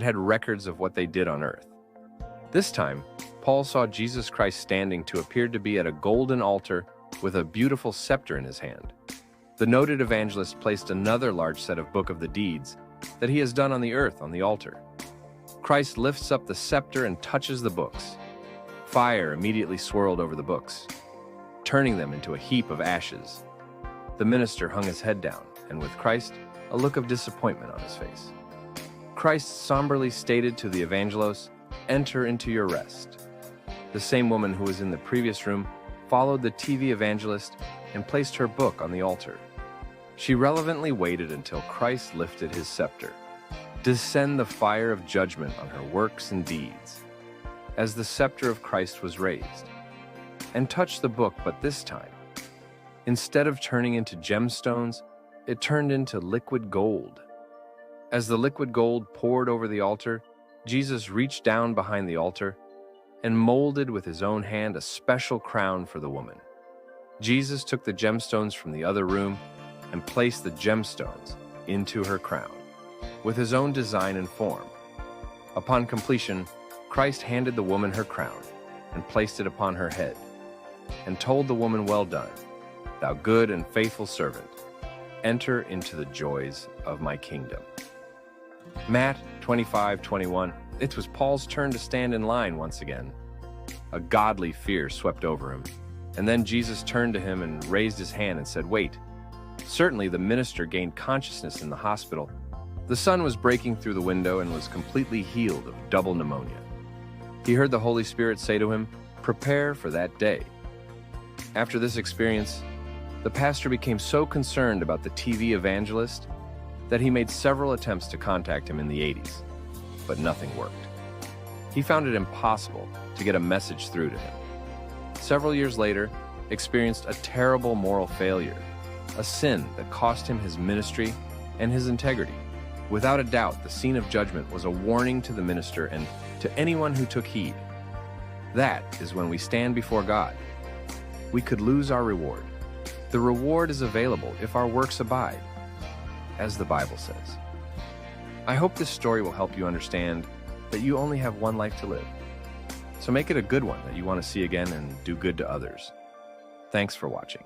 had records of what they did on earth. This time, Paul saw Jesus Christ standing to appear to be at a golden altar with a beautiful scepter in his hand. The noted evangelist placed another large set of Book of the Deeds that he has done on the earth on the altar. Christ lifts up the scepter and touches the books. Fire immediately swirled over the books, turning them into a heap of ashes. The minister hung his head down, and with Christ, a look of disappointment on his face. Christ somberly stated to the evangelos, "Enter into your rest." The same woman who was in the previous room followed the TV evangelist and placed her book on the altar. She relevantly waited until Christ lifted his scepter, descend the fire of judgment on her works and deeds, as the scepter of Christ was raised, and touched the book, but this time, instead of turning into gemstones, it turned into liquid gold. As the liquid gold poured over the altar, Jesus reached down behind the altar and molded with his own hand a special crown for the woman. Jesus took the gemstones from the other room and placed the gemstones into her crown, with his own design and form. Upon completion, Christ handed the woman her crown and placed it upon her head, and told the woman, "Well done, thou good and faithful servant. Enter into the joys of my kingdom." Matt 25:21. It was Paul's turn to stand in line once again. A godly fear swept over him, and then Jesus turned to him and raised his hand and said, "Wait." Certainly the minister gained consciousness in the hospital. The sun was breaking through the window and was completely healed of double pneumonia. He heard the Holy Spirit say to him, "Prepare for that day." After this experience, the pastor became so concerned about the TV evangelist that he made several attempts to contact him in the 80s, but nothing worked. He found it impossible to get a message through to him. Several years later, experienced a terrible moral failure, a sin that cost him his ministry and his integrity. Without a doubt, the scene of judgment was a warning to the minister and to anyone who took heed. That is when we stand before God. We could lose our reward. The reward is available if our works abide, as the Bible says. I hope this story will help you understand that you only have one life to live. So make it a good one that you want to see again and do good to others. Thanks for watching.